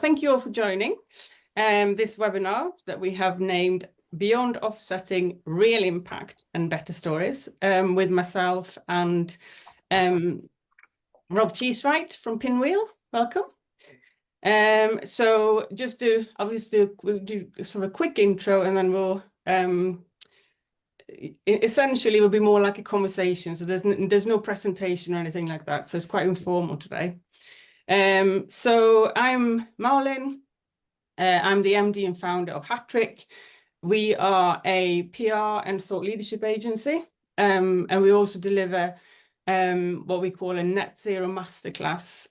Thank you all for joining this webinar that we have named Beyond Offsetting, Real Impact and Better Stories with myself and Rob Cheesewright from Pinwheel. Welcome. So just we'll do sort of a quick intro, and then we'll essentially will be more like a conversation. So there's no presentation or anything like that. So it's quite informal today. So I'm Marlin. I'm the MD and founder of Hattrick. We are a PR and thought leadership agency, and we also deliver what we call a net zero masterclass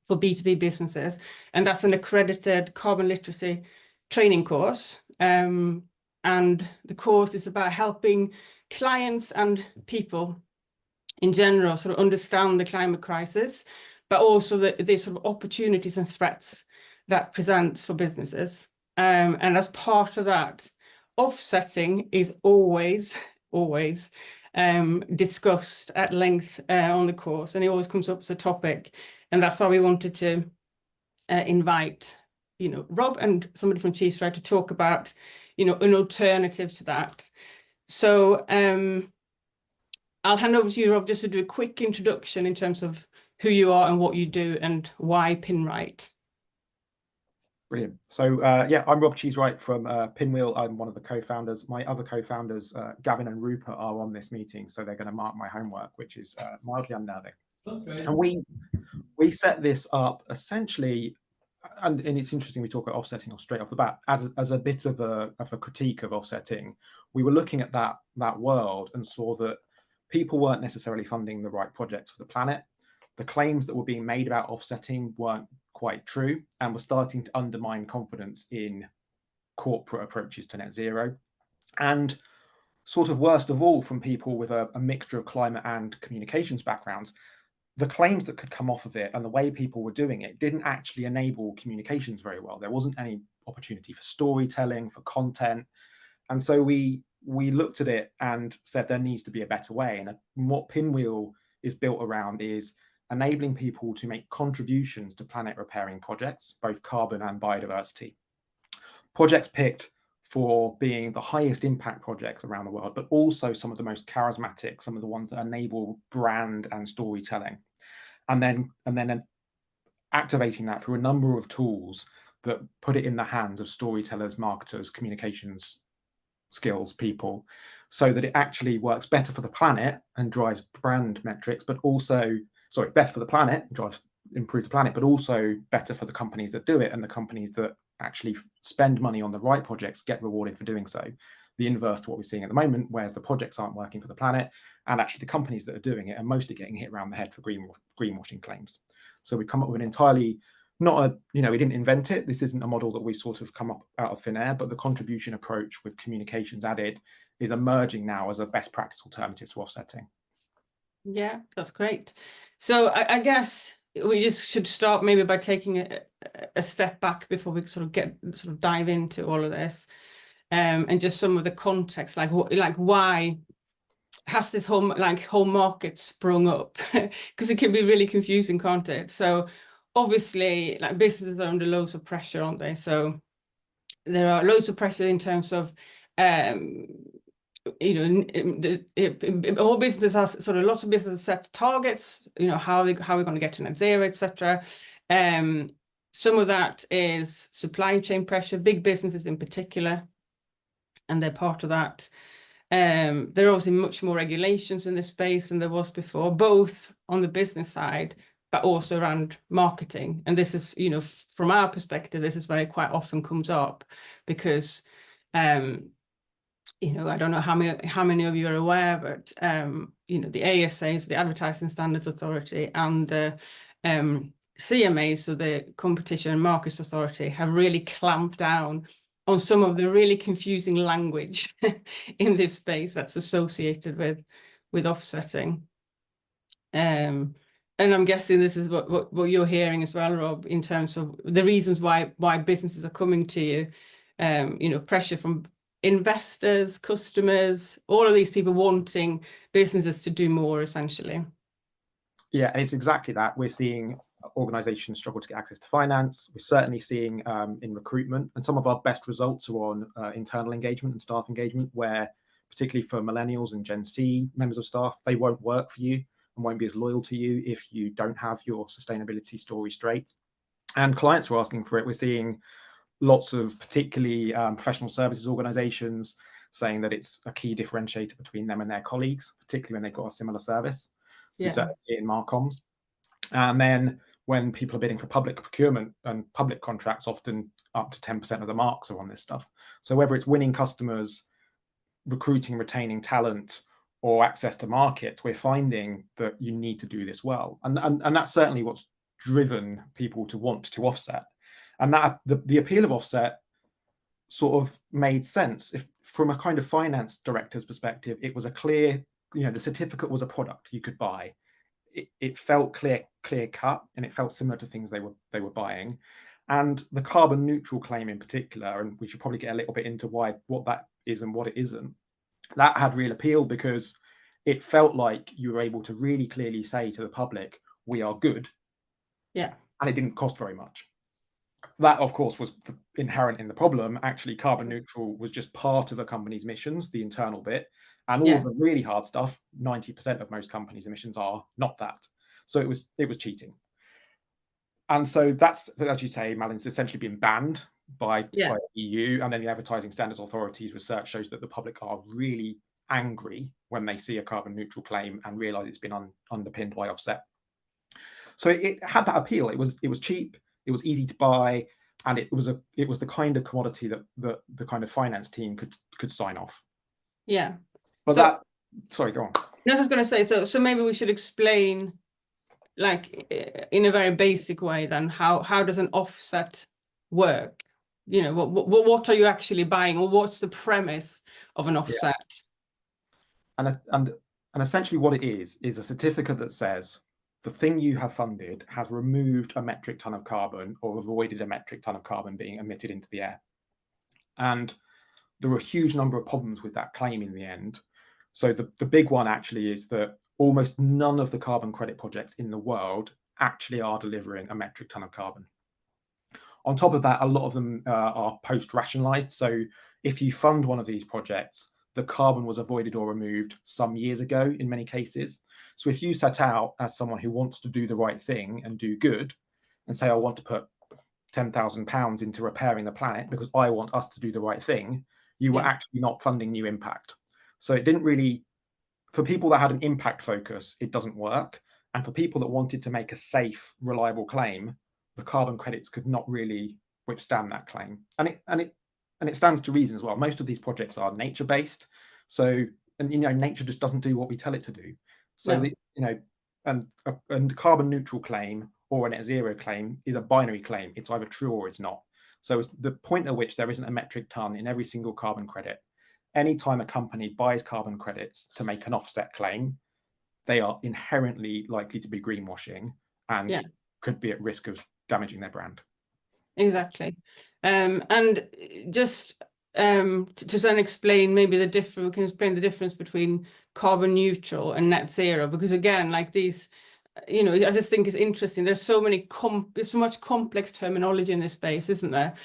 for B2B businesses, and that's an accredited carbon literacy training course. And the course is about helping clients and people in general sort of understand the climate crisis, but also the sort of opportunities and threats that presents for businesses. And as part of that, offsetting is always discussed at length on the course, and it always comes up as a topic. And that's why we wanted to invite, Rob and somebody from Cheesewright to talk about, an alternative to that. So I'll hand over to you, Rob, just to do a quick introduction in terms of who you are and what you do and why Pinwheel. Brilliant. So yeah, I'm Rob Cheesewright from Pinwheel. I'm one of the co-founders. My other co-founders, Gavin and Rupert, are on this meeting, so they're going to mark my homework, which is mildly unnerving. Okay. And we set this up essentially, and it's interesting we talk about offsetting straight off the bat as a bit of a critique of offsetting. We were looking at that world and saw that people weren't necessarily funding the right projects for the planet. The claims that were being made about offsetting weren't quite true, and were starting to undermine confidence in corporate approaches to net zero. And sort of worst of all, from people with a mixture of climate and communications backgrounds, the claims that could come off of it and the way people were doing it didn't actually enable communications very well. There wasn't any opportunity for storytelling, for content. And so we looked at it and said there needs to be a better way. And what Pinwheel is built around is enabling people to make contributions to planet repairing projects, both carbon and biodiversity. Projects picked for being the highest impact projects around the world, but also some of the most charismatic, some of the ones that enable brand and storytelling. And then activating that through a number of tools that put it in the hands of storytellers, marketers, communications skills people, so that it actually works better for the planet and drives brand metrics, but also better for the planet, improve the planet, but also better for the companies that do it, and the companies that actually spend money on the right projects get rewarded for doing so. The inverse to what we're seeing at the moment, whereas the projects aren't working for the planet, and actually the companies that are doing it are mostly getting hit around the head for greenwashing claims. So we come up with an entirely, we didn't invent it. This isn't a model that we sort of come up out of thin air, but the contribution approach with communications added is emerging now as a best practice alternative to offsetting. Yeah, that's great. So I guess we just should start maybe by taking a step back before we sort of dive into all of this, and just some of the context, like why has this whole market sprung up? Because it can be really confusing, can't it? So obviously, like, businesses are under loads of pressure, aren't they? So there are loads of pressure in terms of all businesses are sort of, lots of businesses set targets, how are we going to get to net zero, etc. Some of that is supply chain pressure, big businesses in particular, and they're part of that. There are obviously much more regulations in this space than there was before, both on the business side, but also around marketing. And this is, from our perspective, this is where it quite often comes up, because I don't know how many of you are aware, but the ASAs, the Advertising Standards Authority, and the CMAs, so the Competition and Markets Authority, have really clamped down on some of the really confusing language in this space that's associated with offsetting. And I'm guessing this is what you're hearing as well, Rob, in terms of the reasons why businesses are coming to you. Pressure from investors, customers, all of these people wanting businesses to do more, essentially. Yeah, and it's exactly that. We're seeing organizations struggle to get access to finance. We're certainly seeing in recruitment, and some of our best results are on internal engagement and staff engagement, where particularly for millennials and Gen Z members of staff, they won't work for you and won't be as loyal to you if you don't have your sustainability story straight. And clients are asking for it. We're seeing lots of particularly professional services organizations saying that it's a key differentiator between them and their colleagues, particularly when they've got a similar service. So you certainly see it in Marcoms. And then when people are bidding for public procurement and public contracts, often up to 10% of the marks are on this stuff. So whether it's winning customers, recruiting, retaining talent, or access to markets, we're finding that you need to do this well. And that's certainly what's driven people to want to offset. And that the appeal of offset sort of made sense. If from a kind of finance director's perspective, it was a clear, the certificate was a product you could buy. It felt clear cut, and it felt similar to things they were buying. And the carbon neutral claim in particular, and we should probably get a little bit into what that is and what it isn't, that had real appeal because it felt like you were able to really clearly say to the public, we are good. Yeah. And it didn't cost very much. That, of course, was inherent in the problem. Actually, carbon neutral was just part of a company's emissions, the internal bit. And all of the really hard stuff, 90% of most companies' emissions are not that. So it was cheating. And so that's, as you say, Malin's essentially been banned by the EU. And then the Advertising Standards Authority's research shows that the public are really angry when they see a carbon neutral claim and realise it's been underpinned by offset. So it had that appeal. It was cheap. It was easy to buy, and it was the kind of commodity that the kind of finance team could sign off. Yeah. But sorry, go on. No, I was going to say, so maybe we should explain, like, in a very basic way, then how does an offset work? What are you actually buying, or what's the premise of an offset? And essentially what it is a certificate that says the thing you have funded has removed a metric ton of carbon or avoided a metric ton of carbon being emitted into the air. And there were a huge number of problems with that claim in the end. So the big one actually is that almost none of the carbon credit projects in the world actually are delivering a metric ton of carbon. On top of that, a lot of them are post-rationalized. So if you fund one of these projects, the carbon was avoided or removed some years ago in many cases. So if you set out as someone who wants to do the right thing and do good and say, I want to put £10,000 into repairing the planet because I want us to do the right thing, you were actually not funding new impact. So it didn't really, for people that had an impact focus, it doesn't work. And for people that wanted to make a safe, reliable claim, the carbon credits could not really withstand that claim. And it stands to reason as well. Most of these projects are nature-based. So, nature just doesn't do what we tell it to do. So, and carbon neutral claim or a net zero claim is a binary claim. It's either true or it's not. So it's the point at which there isn't a metric ton in every single carbon credit. Anytime a company buys carbon credits to make an offset claim, they are inherently likely to be greenwashing and could be at risk of damaging their brand. Exactly. And just to then explain maybe the difference, we can explain the difference between carbon neutral and net zero, because again, like these, I just think it's interesting. There's so much complex terminology in this space, isn't there?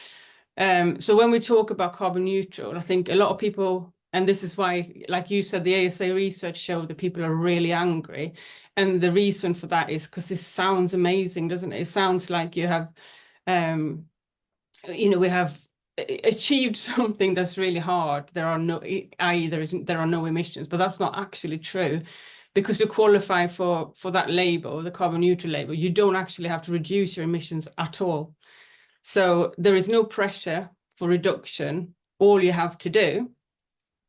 So when we talk about carbon neutral, I think a lot of people, and this is why, like you said, the ASA research showed that people are really angry. And the reason for that is because this sounds amazing, doesn't it? It sounds like you have, we have achieved something that's really hard. There are no emissions, but that's not actually true. Because to qualify for that label, the carbon neutral label, you don't actually have to reduce your emissions at all. So there is no pressure for reduction. All you have to do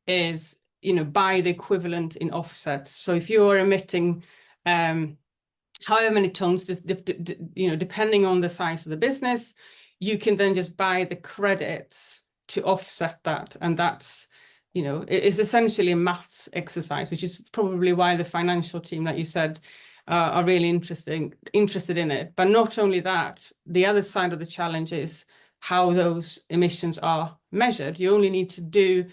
is, buy the equivalent in offsets. So if you are emitting however many tons, depending on the size of the business, you can then just buy the credits to offset that. And that's, it's essentially a maths exercise, which is probably why the financial team, like you said, are really interested in it. But not only that, the other side of the challenge is how those emissions are measured. You only need to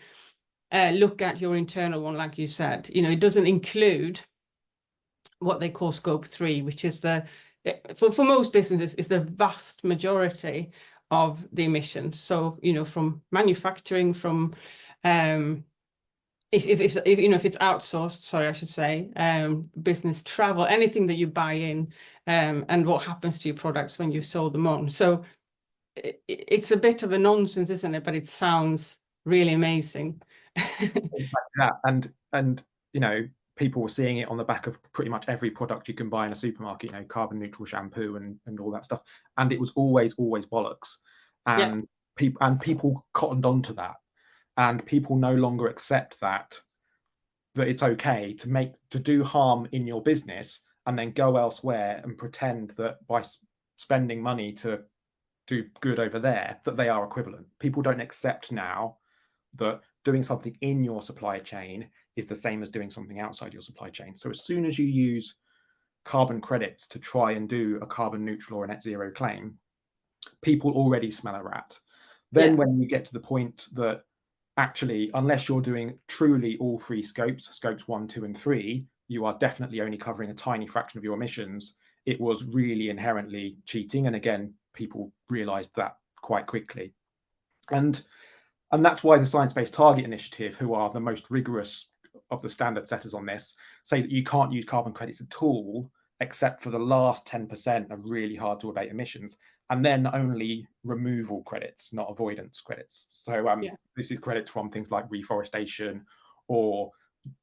look at your internal one, like you said. It doesn't include what they call scope 3, which is the for most businesses, is the vast majority of the emissions. So, from manufacturing, from if it's outsourced, sorry, I should say, business travel, anything that you buy in, and what happens to your products when you sold them on. So it's a bit of a nonsense, isn't it? But it sounds really amazing. Exactly that. And people were seeing it on the back of pretty much every product you can buy in a supermarket, carbon neutral shampoo and all that stuff. And it was always bollocks. And people cottoned onto that. And people no longer accept that it's okay to do harm in your business and then go elsewhere and pretend that by spending money to do good over there, that they are equivalent. People don't accept now that doing something in your supply chain is the same as doing something outside your supply chain. So as soon as you use carbon credits to try and do a carbon neutral or a net zero claim, people already smell a rat. Then when you get to the point that actually, unless you're doing truly all three scopes 1, 2, and 3, you are definitely only covering a tiny fraction of your emissions. It was really inherently cheating. And again, people realized that quite quickly. And that's why the Science Based Target Initiative, who are the most rigorous of the standard setters on this, say that you can't use carbon credits at all, except for the last 10% of really hard to abate emissions, and then only removal credits, not avoidance credits. So this is credits from things like reforestation or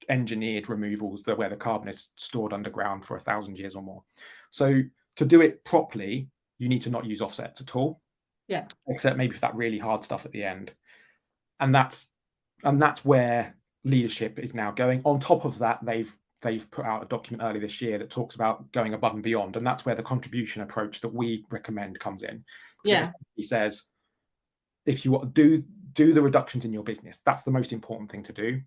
engineered removals, where the carbon is stored underground for 1,000 years or more. So to do it properly, you need to not use offsets at all. Yeah. Except maybe for that really hard stuff at the end. And that's where leadership is now going. On top of that, they've put out a document early this year that talks about going above and beyond, and that's where the contribution approach that we recommend comes in. It essentially says, if you do the reductions in your business, that's the most important thing to do.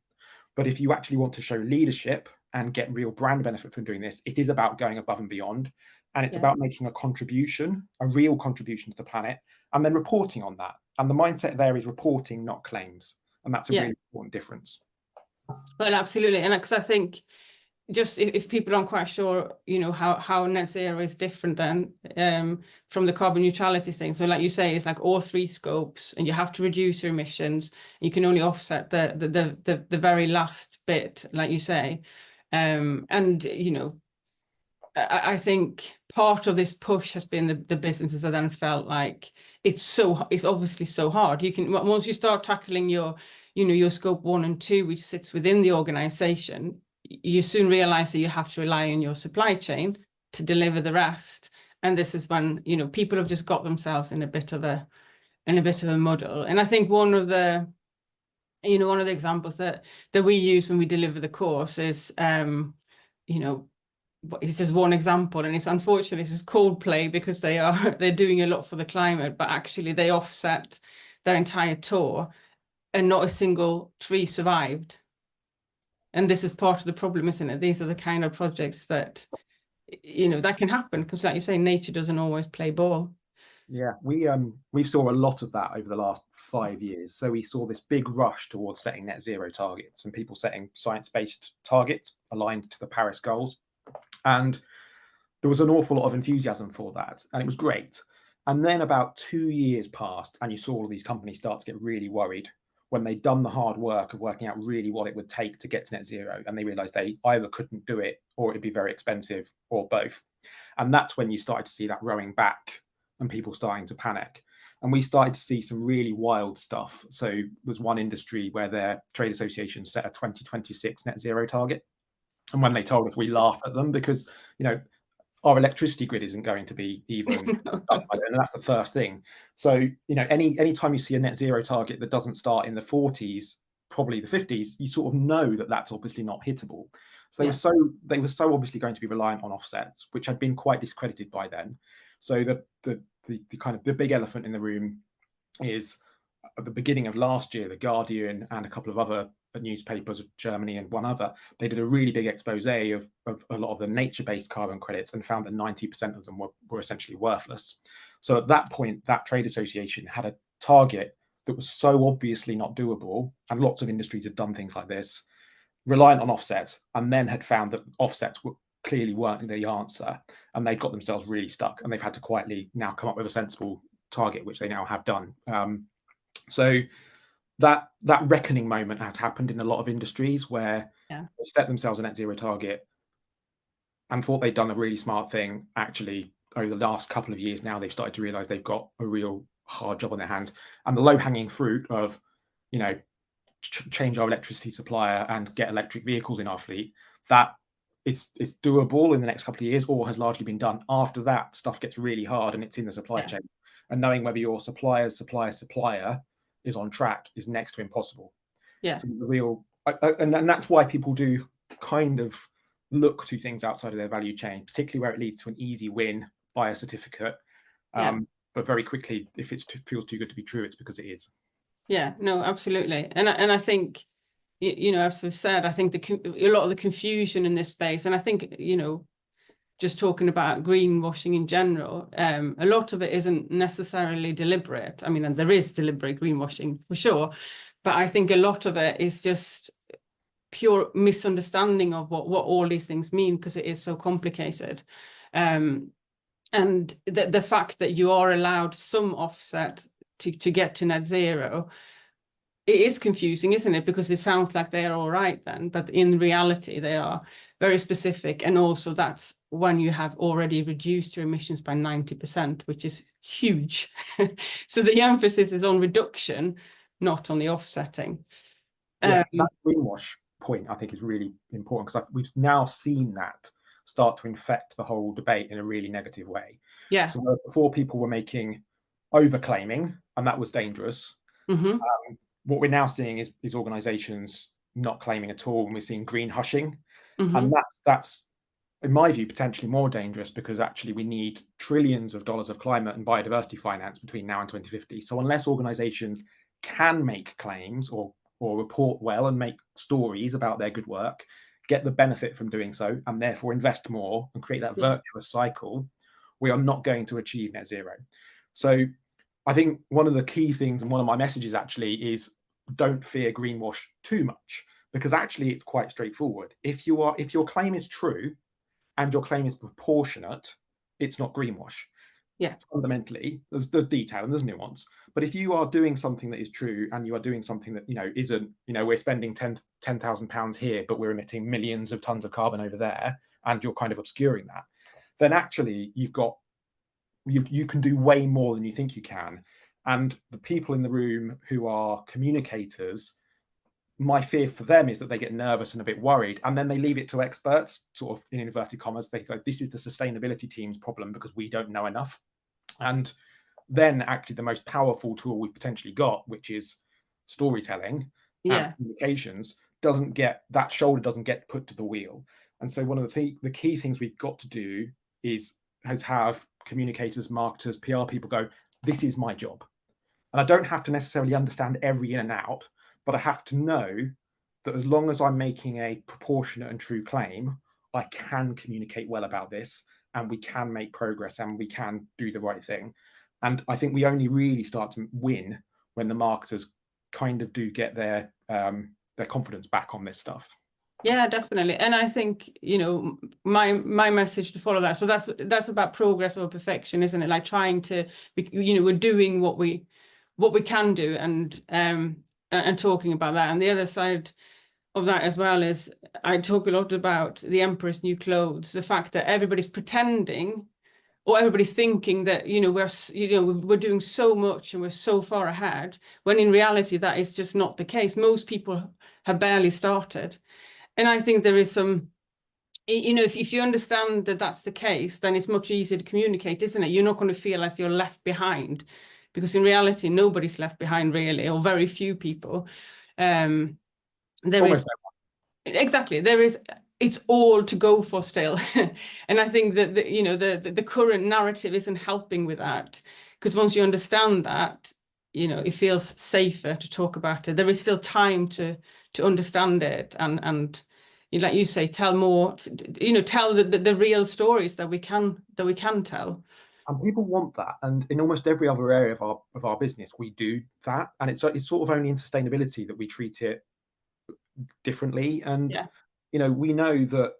But if you actually want to show leadership and get real brand benefit from doing this, it is about going above and beyond, and it's about making a contribution, a real contribution to the planet, and then reporting on that. And the mindset there is reporting, not claims, and that's a really important difference. Well, absolutely. And because I think, just if people aren't quite sure, how net zero is different than from the carbon neutrality thing. So like you say, it's like all three scopes, and you have to reduce your emissions. You can only offset the very last bit, like you say. And I think part of this push has been the businesses that then felt like it's obviously so hard. You can, once you start tackling your scope 1 and 2, which sits within the organization, you soon realize that you have to rely on your supply chain to deliver the rest. And this is when, people have just got themselves in a bit of a muddle. And I think one of the examples that we use when we deliver the course is, it's just one example, and it's unfortunately this is Coldplay, because they're doing a lot for the climate, but actually they offset their entire tour and not a single tree survived. And this is part of the problem, isn't it? These are the kind of projects that that can happen, because like you say, nature doesn't always play ball. Yeah, we saw a lot of that over the last 5 years. So we saw this big rush towards setting net zero targets and people setting science-based targets aligned to the Paris goals. And there was an awful lot of enthusiasm for that, and it was great. And then about 2 years passed, and you saw all these companies start to get really worried when they'd done the hard work of working out really what it would take to get to net zero, and they realized they either couldn't do it, or it'd be very expensive, or both. And that's when you started to see that rowing back and people starting to panic. And we started to see some really wild stuff. So there's one industry where their trade association set a 2026 net zero target. And when they told us, we laughed at them, because our electricity grid isn't going to be even up by then, and that's the first thing. So any time you see a net zero target that doesn't start in the 40s, probably the 50s, you sort of know that that's obviously not hittable. So they were so obviously going to be reliant on offsets, which had been quite discredited by then. So the kind of the big elephant in the room is, at the beginning of last year, The Guardian and a couple of other newspapers of Germany and one other, they did a really big expose of a lot of the nature-based carbon credits, and found that 90% of them were essentially worthless. So at that point, that trade association had a target that was so obviously not doable, and lots of industries had done things like this, reliant on offsets, and then had found that offsets clearly weren't the answer, and they got themselves really stuck, and they've had to quietly now come up with a sensible target, which they now have done. So that reckoning moment has happened in a lot of industries where they set themselves a net zero target and thought they'd done a really smart thing. Actually, over the last couple of years now, they've started to realize they've got a real hard job on their hands. And the low-hanging fruit of, you know, change our electricity supplier and get electric vehicles in our fleet, that it's doable in the next couple of years, or has largely been done. After that, stuff gets really hard, and it's in the supply chain. And knowing whether your supplier's supplier is on track is next to impossible. Yeah. So the real, and that's why people do kind of look to things outside of their value chain, particularly where it leads to an easy win, buy a certificate. But very quickly, if it feels too good to be true, it's because it is. Yeah, no, absolutely. And I think, you know, as I've said, I think a lot of the confusion in this space, and I think, you know, just talking about greenwashing in general, a lot of it isn't necessarily deliberate. I mean, and there is deliberate greenwashing for sure, but I think a lot of it is just pure misunderstanding of what all these things mean, because it is so complicated. And the fact that you are allowed some offset to get to net zero, it is confusing, isn't it? Because it sounds like they're all right then, but in reality, they are very specific. And also that's when you have already reduced your emissions by 90%, which is huge. So the emphasis is on reduction, not on the offsetting. That greenwash point, I think, is really important, because we've now seen that start to infect the whole debate in a really negative way. Yeah. So before, people were making overclaiming, and that was dangerous. What we're now seeing is organizations not claiming at all, and we're seeing green hushing. And that's, in my view, potentially more dangerous, because actually we need trillions of dollars of climate and biodiversity finance between now and 2050. So unless organizations can make claims or report well and make stories about their good work, get the benefit from doing so, and therefore invest more and create that virtuous cycle, we are not going to achieve net zero. So I think one of the key things, and one of my messages actually, is don't fear greenwash too much, because actually it's quite straightforward. If your claim is true and your claim is proportionate, it's not greenwash. Yeah, fundamentally, there's detail and there's nuance. But if you are doing something that is true, and you are doing something that, you know, isn't, you know, we're spending £10,000 here, but we're emitting millions of tons of carbon over there, and you're kind of obscuring that, then actually you can do way more than you think you can. And the people in the room who are communicators, my fear for them is that they get nervous and a bit worried, and then they leave it to experts, sort of in inverted commas. They go, this is the sustainability team's problem because we don't know enough. And then actually the most powerful tool we've potentially got, which is storytelling and communications, doesn't get put to the wheel. And so one of the key things we've got to do is have communicators, marketers, PR people go, this is my job. And I don't have to necessarily understand every in and out, but I have to know that as long as I'm making a proportionate and true claim, I can communicate well about this, and we can make progress, and we can do the right thing. And I think we only really start to win when the marketers kind of do get their confidence back on this stuff. Yeah, definitely. And I think, you know, my message to follow that. So that's about progress over perfection, isn't it? Like trying to, you know, we're doing what we can do, and talking about that. And the other side of that as well is, I talk a lot about the Emperor's New Clothes, the fact that everybody's pretending, or everybody thinking that, you know, we're doing so much and we're so far ahead, when in reality that is just not the case. Most people have barely started. And I think there is some, you know, if you understand that that's the case, then it's much easier to communicate, isn't it? You're not going to feel as you're left behind, because in reality, nobody's left behind really, or very few people. It's all to go for still. And I think that you know, the current narrative isn't helping with that, because once you understand that, you know, it feels safer to talk about it. There is still time to understand it, and like you say, tell more, you know, tell the real stories that we can tell. And people want that, and in almost every other area of our business, we do that. And it's sort of only in sustainability that we treat it differently. And you know, we know that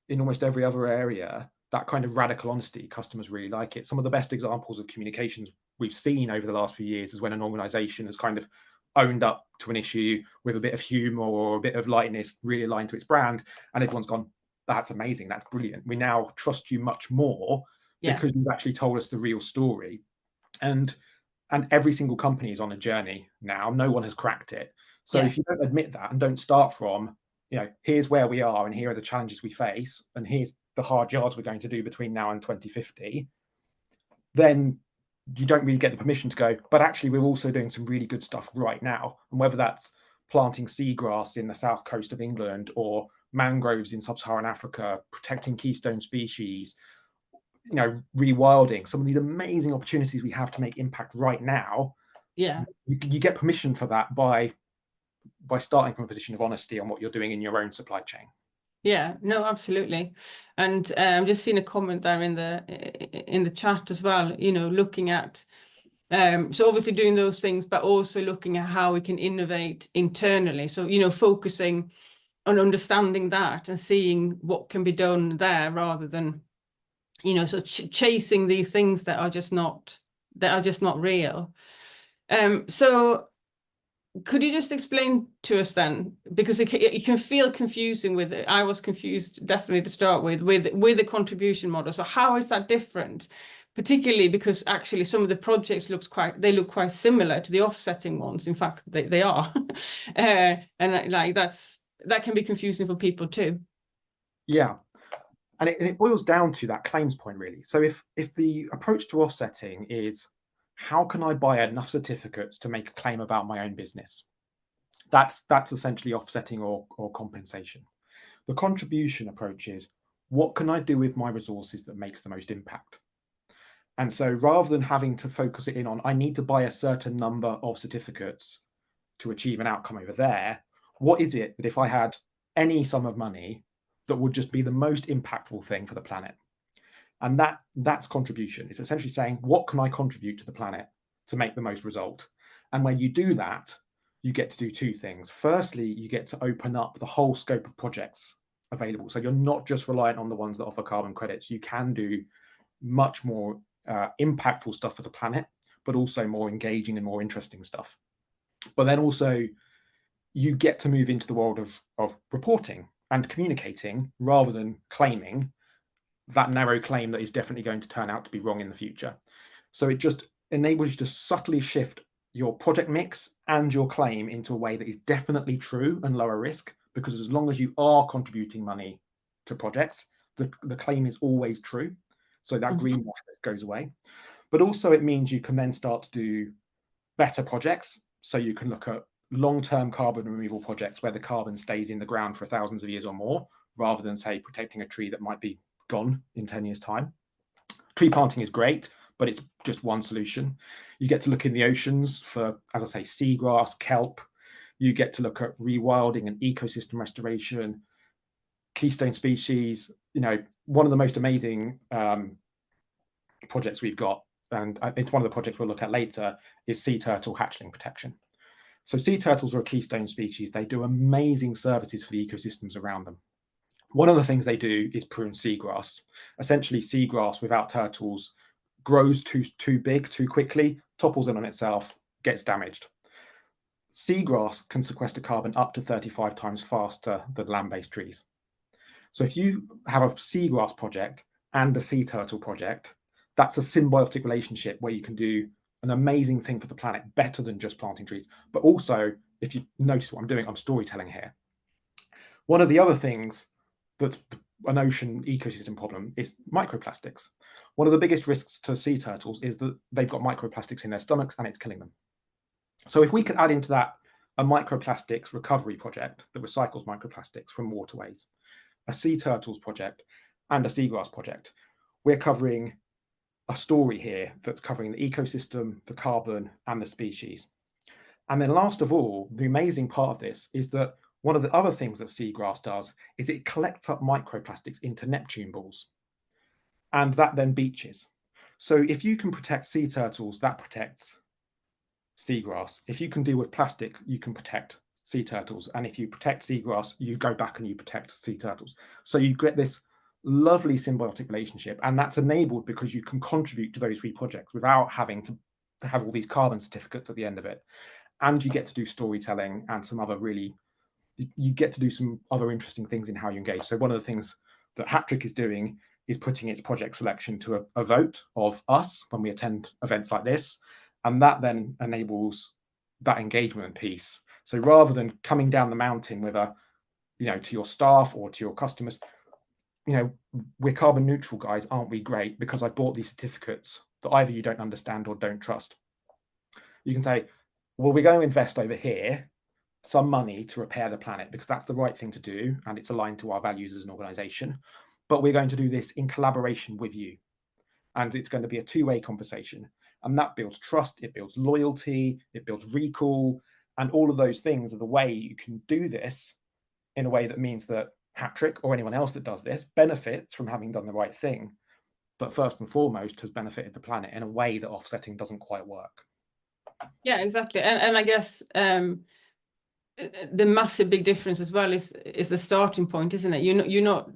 in almost every other area, that kind of radical honesty, customers really like it. Some of the best examples of communications we've seen over the last few years is when an organization has kind of owned up to an issue with a bit of humor or a bit of lightness, really aligned to its brand, and everyone's gone, that's amazing, that's brilliant. We now trust you much more because you've actually told us the real story. And every single company is on a journey now. No one has cracked it. So if you don't admit that and don't start from, here's where we are and here are the challenges we face and here's the hard yards we're going to do between now and 2050, then you don't really get the permission to go, but actually we're also doing some really good stuff right now. And whether that's planting seagrass in the south coast of England or mangroves in sub-Saharan Africa, protecting keystone species, rewilding, some of these amazing opportunities we have to make impact right now. You get permission for that by starting from a position of honesty on what you're doing in your own supply chain. Yeah, no, absolutely. And I'm just seeing a comment there in the chat as well, looking at so obviously doing those things, but also looking at how we can innovate internally. So, focusing on understanding that and seeing what can be done there rather than, so chasing these things that are just not real. So could you just explain to us then, because it can feel confusing with it. I was confused definitely to start with the contribution model. So how is that different? Particularly because actually some of the projects look quite similar to the offsetting ones. In fact, they are. And like that can be confusing for people too. Yeah. And it boils down to that claims point, really. So if the approach to offsetting is, how can I buy enough certificates to make a claim about my own business? That's essentially offsetting or compensation. The contribution approach is, what can I do with my resources that makes the most impact? And so rather than having to focus it in on, I need to buy a certain number of certificates to achieve an outcome over there, what is it that if I had any sum of money that would just be the most impactful thing for the planet? And that's contribution. It's essentially saying, what can I contribute to the planet to make the most result? And when you do that, you get to do two things. Firstly, you get to open up the whole scope of projects available. So you're not just reliant on the ones that offer carbon credits. You can do much more impactful stuff for the planet, but also more engaging and more interesting stuff. But then also you get to move into the world of reporting and communicating rather than claiming that narrow claim that is definitely going to turn out to be wrong in the future. So it just enables you to subtly shift your project mix and your claim into a way that is definitely true and lower risk, because as long as you are contributing money to projects, the claim is always true. So that greenwash goes away. But also it means you can then start to do better projects. So you can look at long-term carbon removal projects where the carbon stays in the ground for thousands of years or more, rather than, say, protecting a tree that might be gone in 10 years' time. Tree planting is great, but it's just one solution. You get to look in the oceans for, as I say, seagrass, kelp. You get to look at rewilding and ecosystem restoration, keystone species. One of the most amazing projects we've got, and it's one of the projects we'll look at later, is sea turtle hatchling protection. So sea turtles are a keystone species. They do amazing services for the ecosystems around them. One of the things they do is prune seagrass. Essentially, seagrass without turtles grows too big too quickly, topples in on itself, gets damaged. Seagrass can sequester carbon up to 35 times faster than land-based trees. So if you have a seagrass project and a sea turtle project, that's a symbiotic relationship where you can do an amazing thing for the planet, better than just planting trees. But also, if you notice what I'm doing, I'm storytelling here. One of the other things that's an ocean ecosystem problem is microplastics. One of the biggest risks to sea turtles is that they've got microplastics in their stomachs and it's killing them. So if we could add into that a microplastics recovery project that recycles microplastics from waterways, a sea turtles project, and a seagrass project, we're covering a story here that's covering the ecosystem, the carbon, and the species. And then last of all, the amazing part of this is that one of the other things that seagrass does is it collects up microplastics into Neptune balls, and that then beaches. So if you can protect sea turtles, that protects seagrass. If you can deal with plastic, you can protect sea turtles. And if you protect seagrass, you go back and you protect sea turtles. So you get this lovely symbiotic relationship, and that's enabled because you can contribute to those 3 projects without having to have all these carbon certificates at the end of it. And you get to do storytelling and some other you get to do some other interesting things in how you engage. So one of the things that Hattrick is doing is putting its project selection to a vote of us when we attend events like this, and that then enables that engagement piece. So rather than coming down the mountain with a, to your staff or to your customers, we're carbon neutral, guys, aren't we great? Because I bought these certificates that either you don't understand or don't trust. You can say, well, we're going to invest over here some money to repair the planet because that's the right thing to do and it's aligned to our values as an organization. But we're going to do this in collaboration with you. And it's going to be a two-way conversation. And that builds trust, it builds loyalty, it builds recall. And all of those things are the way you can do this in a way that means that Hattrick or anyone else that does this benefits from having done the right thing. But first and foremost has benefited the planet in a way that offsetting doesn't quite work. Yeah, exactly. And I guess the massive big difference as well is the starting point, isn't it? You're not,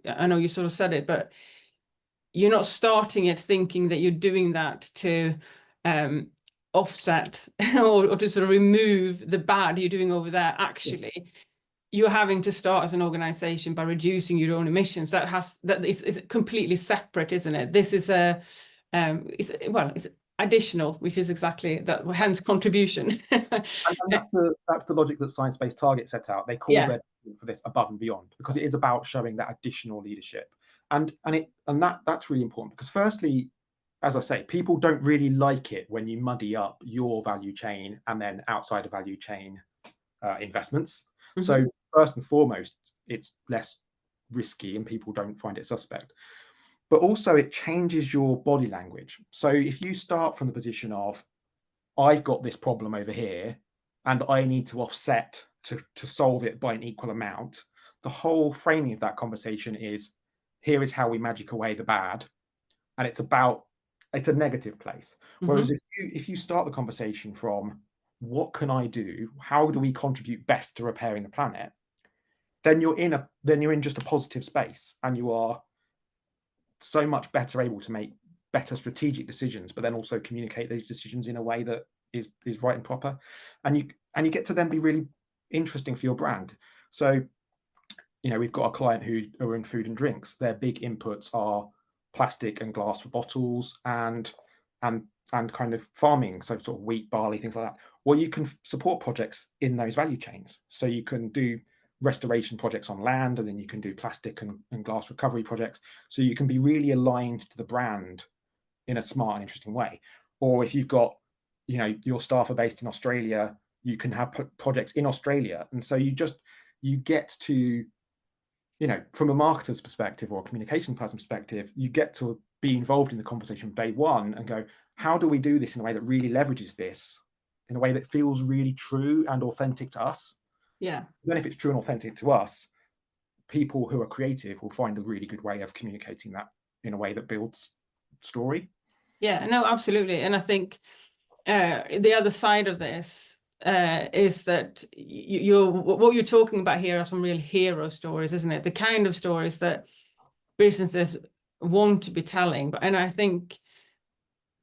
I know you sort of said it, but you're not starting it thinking that you're doing that to offset or to sort of remove the bad you're doing over there. Actually, you're having to start as an organization by reducing your own emissions. That is completely separate, isn't it? This is it's additional, which is exactly that, hence contribution. And that's the logic that science-based targets set out. They call their for this above and beyond, because it is about showing that additional leadership. And that's really important, because firstly, as I say, people don't really like it when you muddy up your value chain and then outside of value chain investments. Mm-hmm. So first and foremost, it's less risky and people don't find it suspect. But also it changes your body language. So if you start from the position of, I've got this problem over here and I need to offset to solve it by an equal amount, the whole framing of that conversation is, here is how we magic away the bad. And it's a negative place. Mm-hmm. Whereas if you start the conversation from, what can I do? How do we contribute best to repairing the planet? Then you're in just a positive space, and you are so much better able to make better strategic decisions, but then also communicate those decisions in a way that is right and proper. And you get to then be really interesting for your brand. So, we've got a client who are in food and drinks. Their big inputs are plastic and glass for bottles and kind of farming, so sort of wheat, barley, things like that. Well, you can support projects in those value chains. So you can do restoration projects on land, and then you can do plastic and glass recovery projects. So you can be really aligned to the brand in a smart and interesting way. Or if you've got, your staff are based in Australia, you can have projects in Australia. And so you get to, from a marketer's perspective or a communication person perspective, you get to be involved in the conversation from day one and go, how do we do this in a way that really leverages this in a way that feels really true and authentic to us? Yeah. Then if it's true and authentic to us, people who are creative will find a really good way of communicating that in a way that builds story. Yeah, no, absolutely. And I think the other side of this is that what you're talking about here are some real hero stories, isn't it? The kind of stories that businesses want to be telling. And I think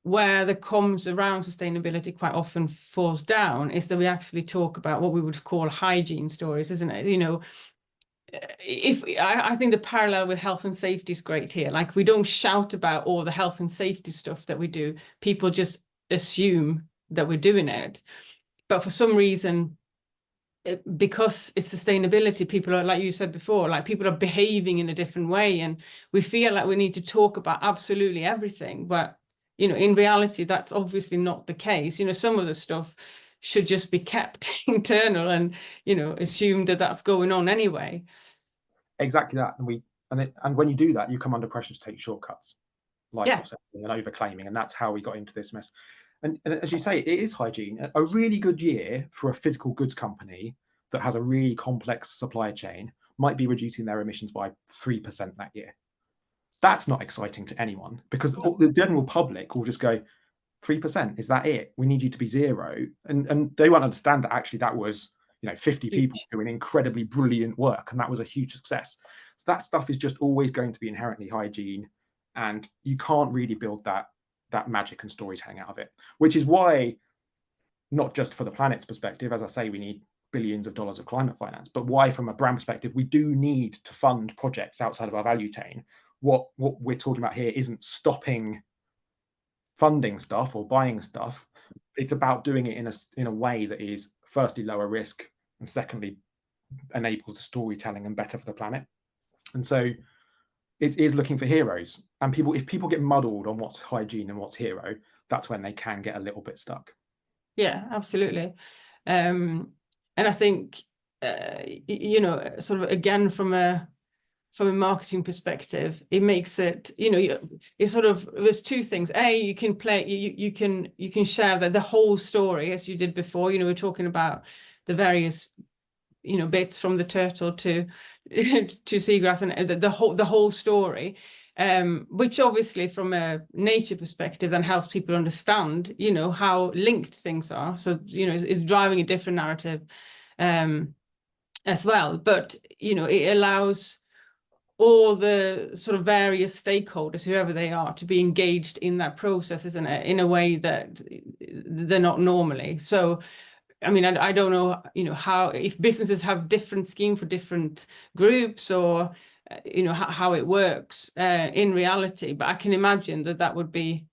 where the comms around sustainability quite often falls down is that we actually talk about what we would call hygiene stories, isn't it? I think the parallel with health and safety is great here. Like, we don't shout about all the health and safety stuff that we do. People just assume that we're doing it. But for some reason, because it's sustainability, people are, like you said before, like, people are behaving in a different way. And we feel like we need to talk about absolutely everything. But, in reality, that's obviously not the case. Some of the stuff should just be kept internal and, assume that that's going on anyway. Exactly that. And when you do that, you come under pressure to take shortcuts, like offsetting and overclaiming. And that's how we got into this mess. And as you say, it is hygiene. A really good year for a physical goods company that has a really complex supply chain might be reducing their emissions by 3% that year. That's not exciting to anyone, because the general public will just go, 3%, is that it? We need you to be zero. And they won't understand that actually that was 50 people doing incredibly brilliant work, and that was a huge success. So that stuff is just always going to be inherently hygiene, and you can't really build that magic and storytelling out of it, which is why, not just for the planet's perspective, as I say, we need billions of dollars of climate finance, but why from a brand perspective, we do need to fund projects outside of our value chain. What we're talking about here isn't stopping funding stuff or buying stuff. It's about doing it in a way that is firstly lower risk, and secondly enables the storytelling and better for the planet. And so it is looking for heroes. And if people get muddled on what's hygiene and what's hero, that's when they can get a little bit stuck. Yeah, absolutely. And I think, you know, sort of again, from a marketing perspective, it makes it, you know, it's sort of, there's two things. You can play, you can share the whole story as you did before. You know, we're talking about the various, you know, bits from the turtle to seagrass, and the whole story. Which obviously from a nature perspective then helps people understand, you know, how linked things are. So, you know, it's driving a different narrative as well. But, you know, it allows all the sort of various stakeholders, whoever they are, to be engaged in that process, isn't it, in a way that they're not normally. So, I mean, I don't know, you know, how, if businesses have different scheme for different groups, or you know, how it works in reality, but I can imagine that would be,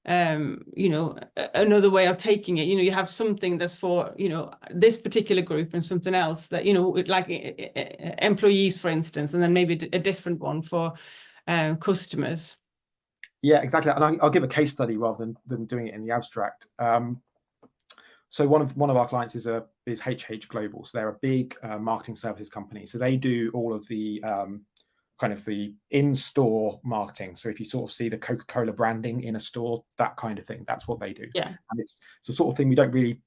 you know, another way of taking it. You know, you have something that's for, you know, this particular group, and something else that, you know, like employees, for instance, and then maybe a different one for customers. Yeah, exactly. And I'll give a case study rather than doing it in the abstract. So one of our clients is HH Global. So they're a big marketing services company. So they do all of the kind of the in-store marketing. So if you sort of see the Coca-Cola branding in a store, that kind of thing, that's what they do. Yeah. And it's the sort of thing we don't really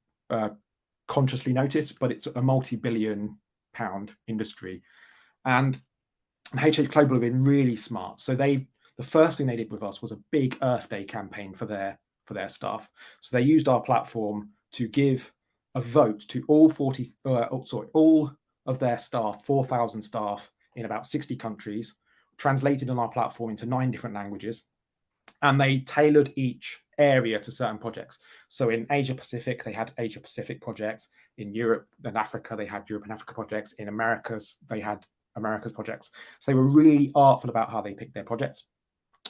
consciously notice, but it's a multi-billion-pound industry. And HH Global have been really smart. So the first thing they did with us was a big Earth Day campaign for their staff. So they used our platform to give a vote to all of their staff, 4,000 staff in about 60 countries, translated on our platform into 9 different languages. And they tailored each area to certain projects. So in Asia Pacific, they had Asia Pacific projects. In Europe and Africa, they had Europe and Africa projects. In Americas, they had America's projects. So they were really artful about how they picked their projects.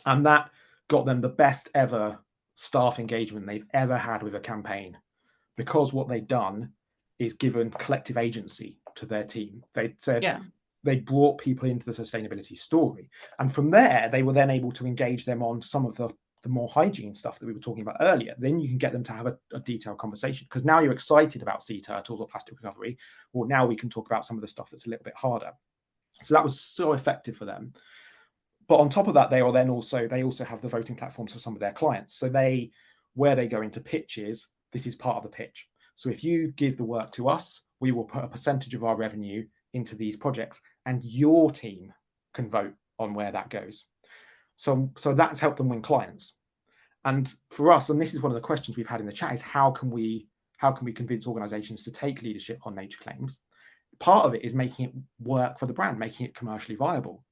And that got them the best ever staff engagement they've ever had with a campaign, because what they've done is given collective agency to their team. They said, yeah, they brought people into the sustainability story. And from there, they were then able to engage them on some of the more hygiene stuff that we were talking about earlier. Then you can get them to have a detailed conversation, because now you're excited about sea turtles or plastic recovery. Well, now we can talk about some of the stuff that's a little bit harder. So that was so effective for them. But on top of that, they also have the voting platforms for some of their clients. So where they go into pitches, this is part of the pitch. So if you give the work to us, we will put a percentage of our revenue into these projects, and your team can vote on where that goes. So that's helped them win clients. And for us, and this is one of the questions we've had in the chat, is how can we convince organizations to take leadership on nature claims? Part of it is making it work for the brand, making it commercially viable.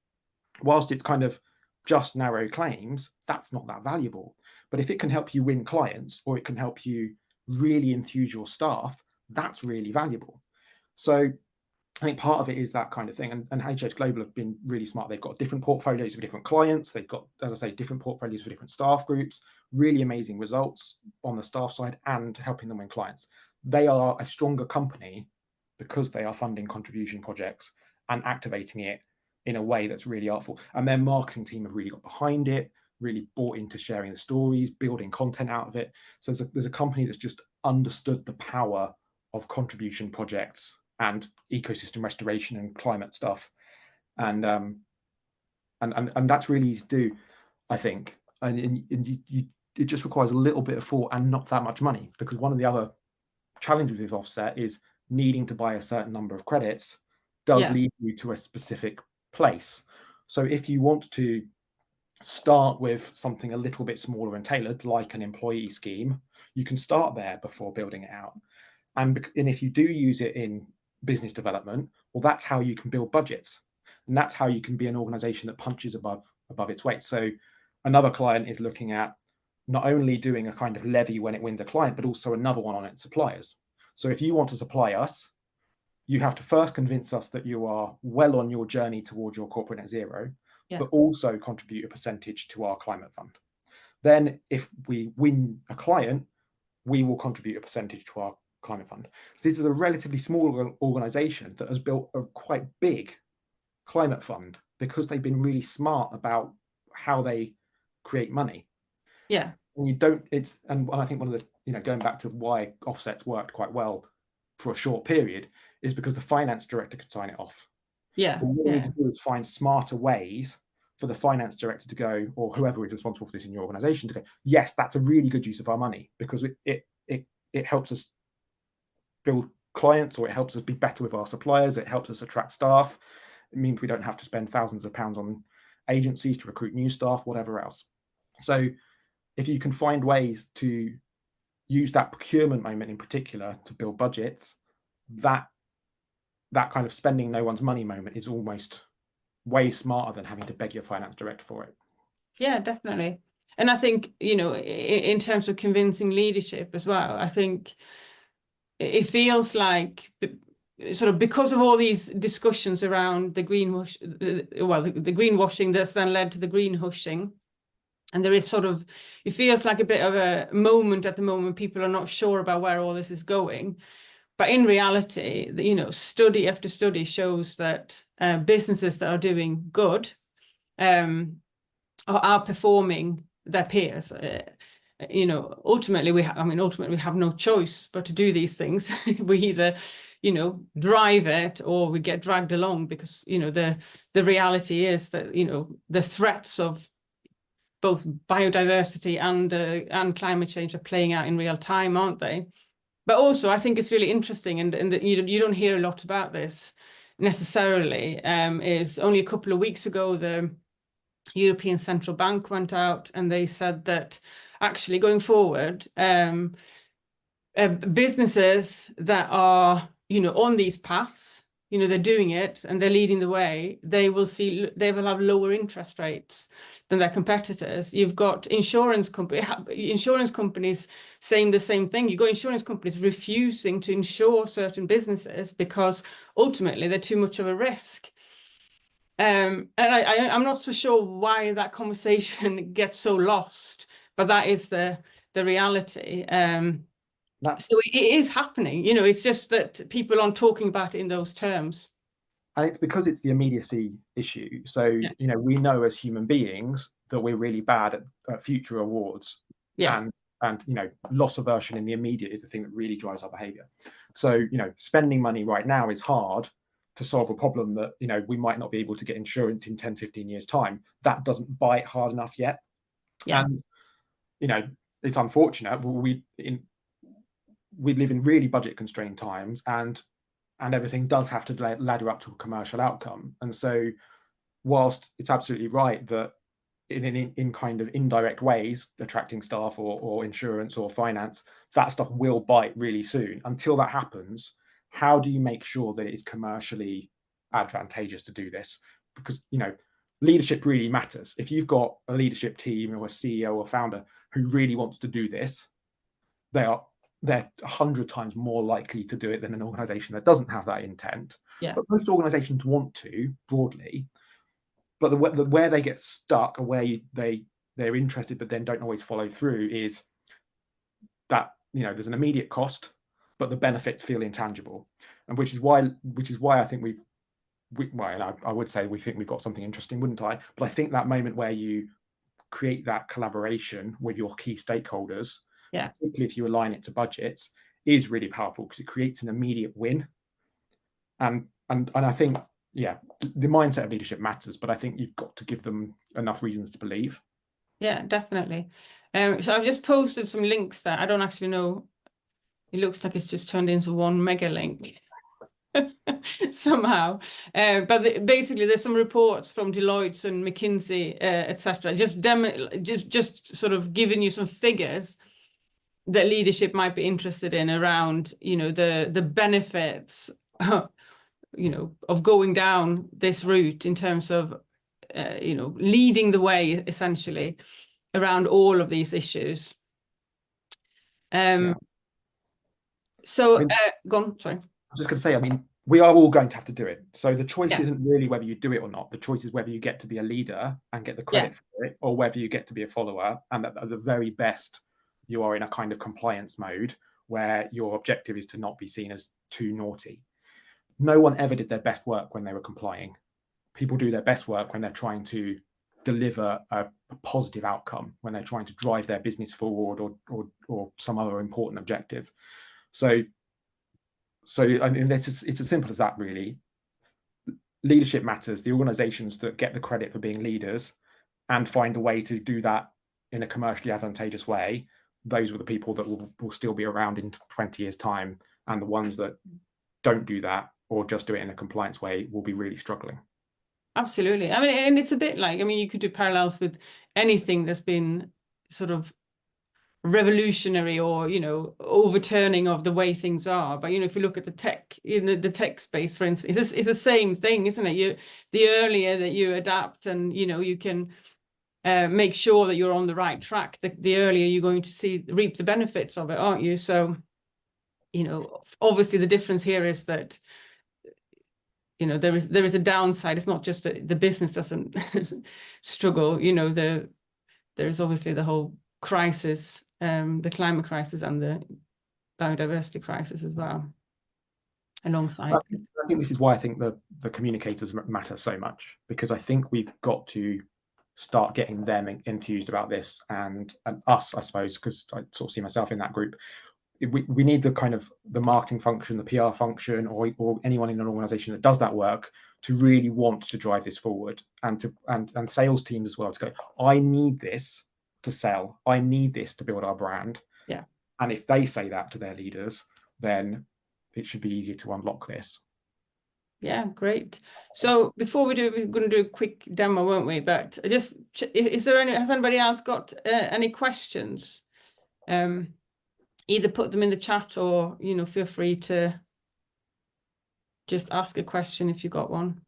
Whilst it's kind of just narrow claims, that's not that valuable. But if it can help you win clients, or it can help you really enthuse your staff, that's really valuable. So I think part of it is that kind of thing. And HH Global have been really smart. They've got different portfolios for different clients. They've got, as I say, different portfolios for different staff groups, really amazing results on the staff side and helping them win clients. They are a stronger company because they are funding contribution projects and activating it in a way that's really artful. And their marketing team have really got behind it, really bought into sharing the stories, building content out of it. So there's a company that's just understood the power of contribution projects and ecosystem restoration and climate stuff. And that's really easy to do, I think. And it just requires a little bit of thought and not that much money, because one of the other challenges with offset is needing to buy a certain number of credits does lead you to a specific place. So if you want to start with something a little bit smaller and tailored, like an employee scheme, you can start there before building it out. And if you do use it in business development, well, that's how you can build budgets. And that's how you can be an organization that punches above its weight. So another client is looking at not only doing a kind of levy when it wins a client, but also another one on its suppliers. So if you want to supply us, you have to first convince us that you are well on your journey towards your corporate net zero, but also contribute a percentage to our climate fund. Then if we win a client, we will contribute a percentage to our climate fund. So this is a relatively small organization that has built a quite big climate fund because they've been really smart about how they create money. Yeah. And you don't, and I think one of the, going back to why offsets worked quite well for a short period is because the finance director could sign it off. Yeah. What we need to do is find smarter ways for the finance director to go, or whoever is responsible for this in your organization to go, yes, that's a really good use of our money, because it helps us build clients, or it helps us be better with our suppliers, it helps us attract staff. It means we don't have to spend thousands of pounds on agencies to recruit new staff, whatever else. So if you can find ways to use that procurement moment in particular to build budgets, that kind of spending no one's money moment is almost way smarter than having to beg your finance director for it. Yeah, definitely. And I think, in terms of convincing leadership as well, I think it feels like sort of because of all these discussions around the greenwash, the greenwashing that's then led to the greenhushing. And there is sort of, it feels like a bit of a moment at the moment, people are not sure about where all this is going. But in reality, study after study shows that businesses that are doing good are outperforming their peers. Ultimately we have no choice but to do these things. We either drive it or we get dragged along, because the reality is that the threats of both biodiversity and climate change are playing out in real time, aren't they? But also I think it's really interesting, and that you don't hear a lot about this necessarily, is only a couple of weeks ago the European Central Bank went out and they said that actually going forward, businesses that are on these paths, they're doing it and they're leading the way, they will have lower interest rates than their competitors. You've got insurance companies saying the same thing. You've got insurance companies refusing to insure certain businesses because ultimately they're too much of a risk. And I'm not so sure why that conversation gets so lost, but that is the reality. So it is happening. It's just that people aren't talking about it in those terms. And it's because it's the immediacy issue. So, we know as human beings that we're really bad at future rewards. Yeah. And loss aversion in the immediate is the thing that really drives our behavior. So, spending money right now is hard to solve a problem that, we might not be able to get insurance in 10, 15 years time. That doesn't bite hard enough yet. Yeah. And, it's unfortunate. We live in really budget constrained times, and everything does have to ladder up to a commercial outcome. And so whilst it's absolutely right that in kind of indirect ways, attracting staff or insurance or finance, that stuff will bite really soon. Until that happens, how do you make sure that it is commercially advantageous to do this? Because, leadership really matters. If you've got a leadership team or a CEO or founder who really wants to do this, they're 100 times more likely to do it than an organization that doesn't have that intent. Yeah. But most organizations want to, broadly, but where they get stuck, or where they're interested but then don't always follow through, is that there's an immediate cost, but the benefits feel intangible, and which is why I think I would say we think we've got something interesting, wouldn't I? But I think that moment where you create that collaboration with your key stakeholders, particularly if you align it to budgets, is really powerful, because it creates an immediate win. And I think, the mindset of leadership matters, but I think you've got to give them enough reasons to believe. Yeah, definitely. So I've just posted some links that I don't actually know. It looks like it's just turned into one mega link somehow. But basically, there's some reports from Deloitte and McKinsey, etc. Just sort of giving you some figures that leadership might be interested in around, the benefits of going down this route in terms of, leading the way essentially around all of these issues. So, go on, sorry. I was just going to say, I mean, we are all going to have to do it. So the choice Yeah. isn't really whether you do it or not. The choice is whether you get to be a leader and get the credit for it, or whether you get to be a follower. And at the very best, you are in a kind of compliance mode where your objective is to not be seen as too naughty. No one ever did their best work when they were complying. People do their best work when they're trying to deliver a positive outcome, when they're trying to drive their business forward or some other important objective. So I mean, it's as simple as that, really. Leadership matters. The organizations that get the credit for being leaders and find a way to do that in a commercially advantageous way, those are the people that will still be around in 20 years' time. And the ones that don't do that or just do it in a compliance way will be really struggling. Absolutely. I mean, and it's a bit like, I mean, you could do parallels with anything that's been sort of revolutionary or, overturning of the way things are. But, if you look at the tech, the tech space, for instance, it's the same thing, isn't it? The earlier that you adapt and, you can make sure that you're on the right track, the earlier you're going to reap the benefits of it, aren't you? So, obviously the difference here is that, there is a downside. It's not just that the business doesn't struggle, there's obviously the whole crisis, the climate crisis and the biodiversity crisis as well, alongside. I think this is why I think the communicators matter so much, because I think we've got to start getting them enthused about this and us, I suppose, because I sort of see myself in that group. We need the kind of the marketing function, the PR function, or anyone in an organization that does that work to really want to drive this forward, and sales teams as well to go, I need this to sell. I need this to build our brand. Yeah. And if they say that to their leaders, then it should be easier to unlock this. Yeah, great. So before we do, we're going to do a quick demo, won't we? But just, has anybody else got any questions? Either put them in the chat or, feel free to just ask a question if you got one.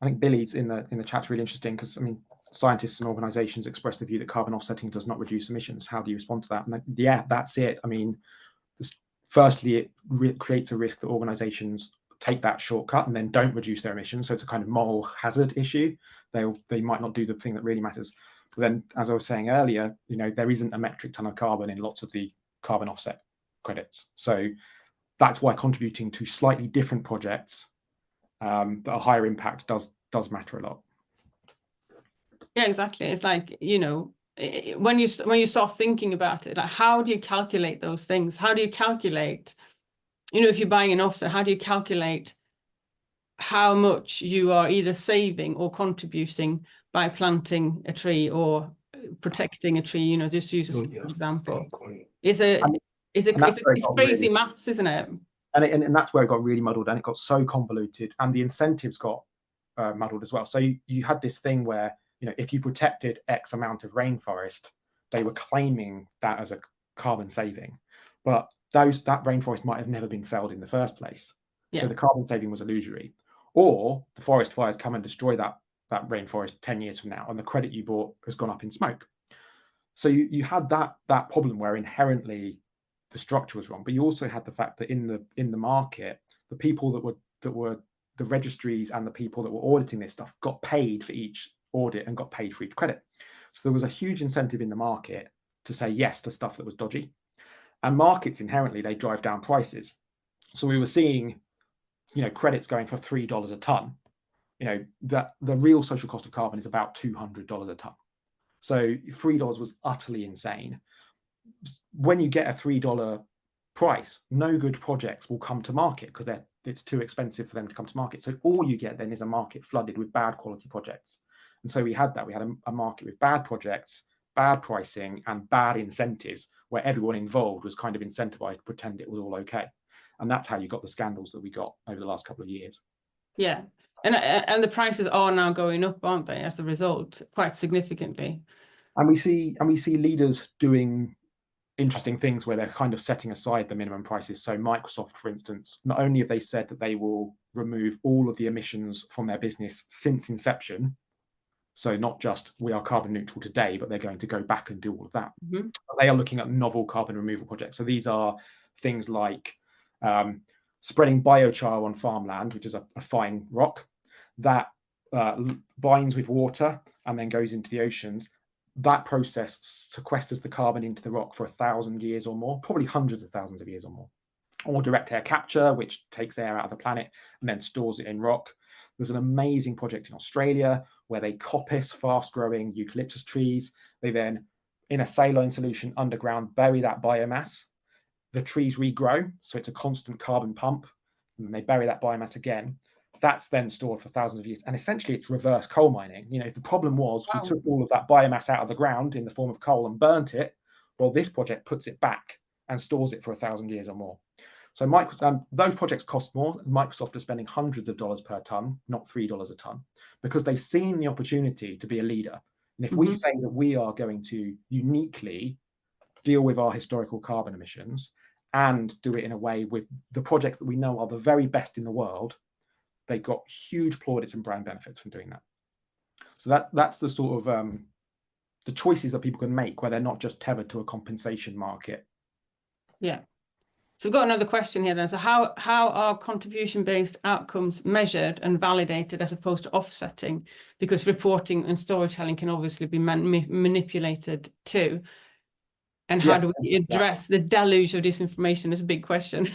I think Billy's in the chat's really interesting, because I mean, scientists and organizations express the view that carbon offsetting does not reduce emissions. How do you respond to that? And yeah, that's it. I mean, firstly, it creates a risk that organizations take that shortcut and then don't reduce their emissions. So it's a kind of moral hazard issue. They might not do the thing that really matters. But then, as I was saying earlier, there isn't a metric ton of carbon in lots of the carbon offset credits. So that's why contributing to slightly different projects that are higher impact does matter a lot. Yeah, exactly. It's like, when you start thinking about it, like, how do you calculate those things? How do you calculate, if you're buying an offset, how do you calculate how much you are either saving or contributing by planting a tree or protecting a tree? Just to use a simple example. It's crazy maths, isn't it? And that's where it got really muddled, and it got so convoluted, and the incentives got muddled as well. So you had this thing where, if you protected X amount of rainforest, they were claiming that as a carbon saving, but that rainforest might have never been felled in the first place. Yeah. So the carbon saving was illusory. Or the forest fires come and destroy that rainforest 10 years from now, and the credit you bought has gone up in smoke. So you had that problem where inherently the structure was wrong, but you also had the fact that in the market, the people that were the registries and the people that were auditing this stuff got paid for each audit and got paid for each credit. So there was a huge incentive in the market to say yes to stuff that was dodgy. And markets inherently, they drive down prices. So we were seeing, credits going for $3 a ton. That the real social cost of carbon is about $200 a ton. So $3 was utterly insane. When you get a $3 price, no good projects will come to market because it's too expensive for them to come to market. So all you get then is a market flooded with bad quality projects. And so we had that. We had a market with bad projects, bad pricing, and bad incentives, where everyone involved was kind of incentivized to pretend it was all okay. And that's how you got the scandals that we got over the last couple of years. Yeah. And the prices are now going up, aren't they, as a result, quite significantly? And we see leaders doing interesting things where they're kind of setting aside the minimum prices. So Microsoft, for instance, not only have they said that they will remove all of the emissions from their business since inception, so not just we are carbon neutral today, but they're going to go back and do all of that. Mm-hmm. They are looking at novel carbon removal projects. So these are things like spreading biochar on farmland, which is a fine rock that binds with water and then goes into the oceans. That process sequesters the carbon into the rock for 1,000 years or more, probably hundreds of thousands of years or more. Or direct air capture, which takes air out of the planet and then stores it in rock. There's an amazing project in Australia where they coppice fast-growing eucalyptus trees. They then, in a saline solution underground, bury that biomass. The trees regrow, so it's a constant carbon pump. And they bury that biomass again. That's then stored for thousands of years. And essentially, it's reverse coal mining. You know, the problem was we took all of that biomass out of the ground in the form of coal and burnt it. Well, this project puts it back and stores it for 1,000 years or more. So those projects cost more. Microsoft are spending hundreds of dollars per ton, not $3 a ton, because they've seen the opportunity to be a leader. And if we say that we are going to uniquely deal with our historical carbon emissions and do it in a way with the projects that we know are the very best in the world, they got huge plaudits and brand benefits from doing that. So that's the sort of the choices that people can make where they're not just tethered to a compensation market. Yeah. So we've got another question here then. So how are contribution-based outcomes measured and validated as opposed to offsetting? Because reporting and storytelling can obviously be manipulated too. And how do we address the deluge of disinformation is a big question.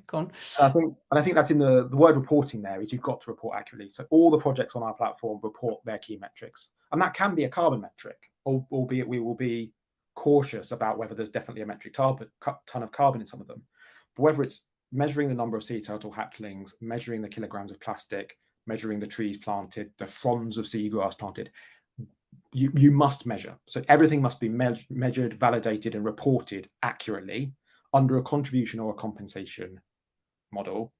Go on. I think that's in the word reporting there is you've got to report accurately. So all the projects on our platform report their key metrics. And that can be a carbon metric, albeit we will be cautious about whether there's definitely a metric ton of carbon in some of them. But whether it's measuring the number of sea turtle hatchlings, measuring the kilograms of plastic, measuring the trees planted, the fronds of seagrass planted, you must measure. So everything must be measured, validated, and reported accurately under a contribution or a compensation model.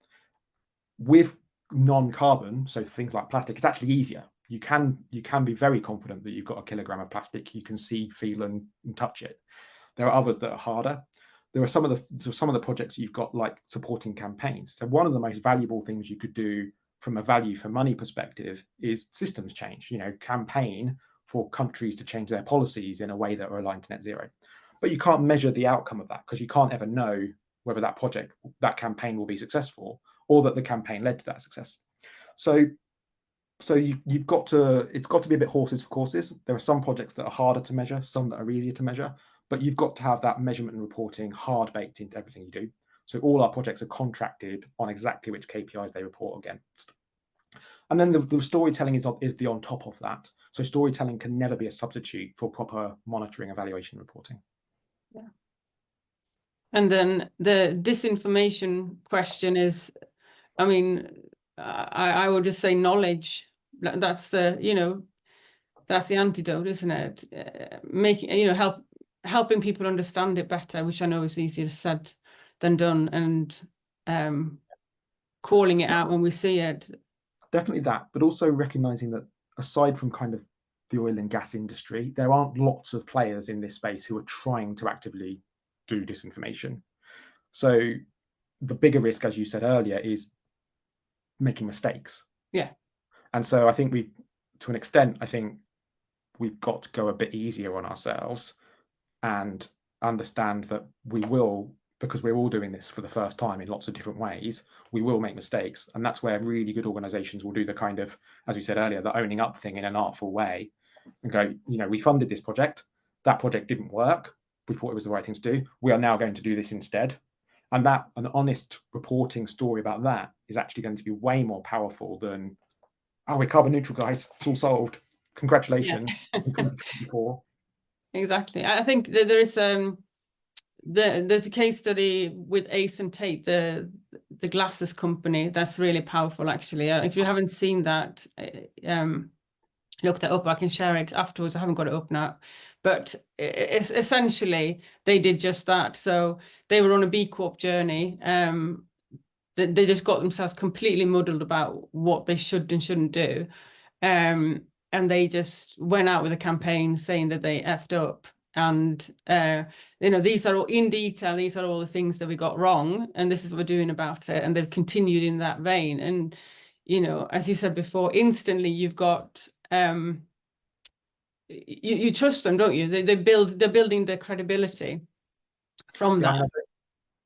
With non-carbon, so things like plastic, it's actually easier. You can be very confident that you've got a kilogram of plastic. You can see, feel, and touch it. There are others that are harder. There are some of the projects you've got like supporting campaigns. So one of the most valuable things you could do from a value for money perspective is systems change. You know, campaign for countries to change their policies in a way that are aligned to net zero. But you can't measure the outcome of that because you can't ever know whether that campaign will be successful or that the campaign led to that success. So it's got to be a bit horses for courses. There are some projects that are harder to measure, some that are easier to measure, but you've got to have that measurement and reporting hard baked into everything you do. So all our projects are contracted on exactly which KPIs they report against. And then the storytelling is the on top of that. So storytelling can never be a substitute for proper monitoring, evaluation, reporting. Yeah. And then the disinformation question is, I mean, I would just say knowledge. That's the antidote, isn't it? Making, helping people understand it better, which I know is easier said than done, and calling it out when we see it. Definitely that, but also recognizing that aside from kind of the oil and gas industry, there aren't lots of players in this space who are trying to actively do disinformation. So the bigger risk, as you said earlier, is making mistakes. Yeah. And so I think to an extent, I think we've got to go a bit easier on ourselves and understand that we will, because we're all doing this for the first time in lots of different ways, we will make mistakes. And that's where really good organizations will do the kind of, as we said earlier, the owning up thing in an artful way and go, we funded this project. That project didn't work. We thought it was the right thing to do. We are now going to do this instead. And an honest reporting story about that is actually going to be way more powerful than, we're carbon neutral, guys. It's all solved. Congratulations. In 2024. Exactly. I think that there's a case study with Ace and Tate, the glasses company. That's really powerful, actually. If you haven't seen that, look that up. I can share it afterwards. I haven't got it up now, but it's essentially they did just that. So they were on a B Corp journey. They just got themselves completely muddled about what they should and shouldn't do. And they just went out with a campaign saying that they effed up And you know, these are all in detail, these are all the things that we got wrong, and this is what we're doing about it. And they've continued in that vein. And you know, as you said before, instantly you've got you trust them, don't you? They're building their credibility from Yeah, that.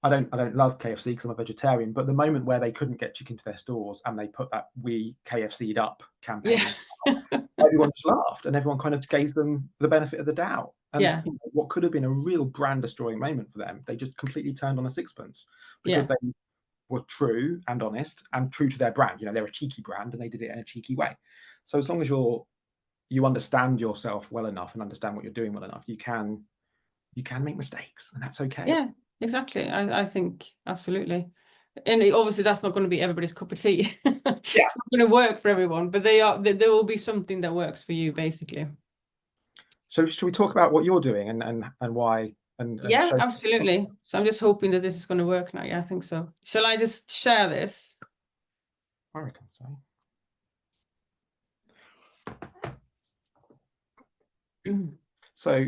I don't love KFC because I'm a vegetarian, but the moment where they couldn't get chicken to their stores and they put that "We KFC'd up" campaign, Yeah. everyone just laughed and everyone kind of gave them the benefit of the doubt. And Yeah. you know, what could have been a real brand destroying moment for them, they just completely turned on a sixpence because Yeah. they were true and honest and true to their brand. You know, they're a cheeky brand and they did it in a cheeky way. So as long as you understand yourself well enough and understand what you're doing well enough, you can make mistakes, and that's okay. Yeah, exactly. I think absolutely. And obviously that's not going to be everybody's cup of tea. Yeah. It's not going to work for everyone, but there will be something that works for you, basically. So should we talk about what you're doing and why? And Yeah, show absolutely. So I'm just hoping that this is going to work now. Yeah, I think so. Shall I just share this? I reckon so. So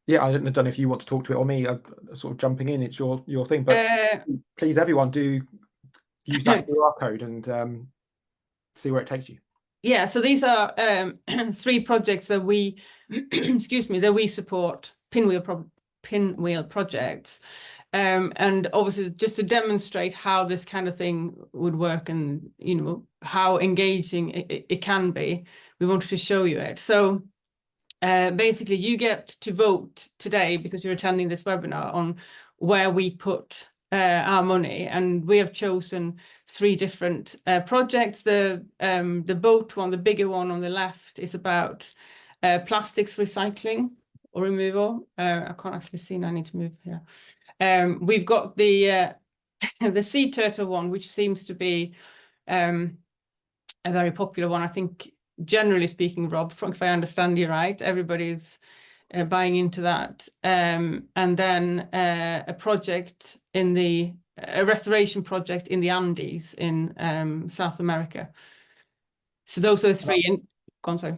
yeah, I don't know if you want to talk to it or me. Sort of jumping in. It's your thing, but please, everyone, do use that QR code and see where it takes you. Yeah, so these are 3 projects that we, excuse me, that we support, Pinwheel projects. And obviously just to demonstrate how this kind of thing would work and, you know, how engaging it can be, we wanted to show you it. So basically you get to vote today because you're attending this webinar on where we put our money, and we have chosen 3 different projects. The boat one, the bigger one on the left, is about plastics recycling or removal. I can't actually see now, I need to move here. We've got the the sea turtle one, which seems to be a very popular one. I think, generally speaking, Rob, if I understand you right, everybody's buying into that. And then a project in a restoration project in the Andes in South America. So those are the 3. Go on, sorry.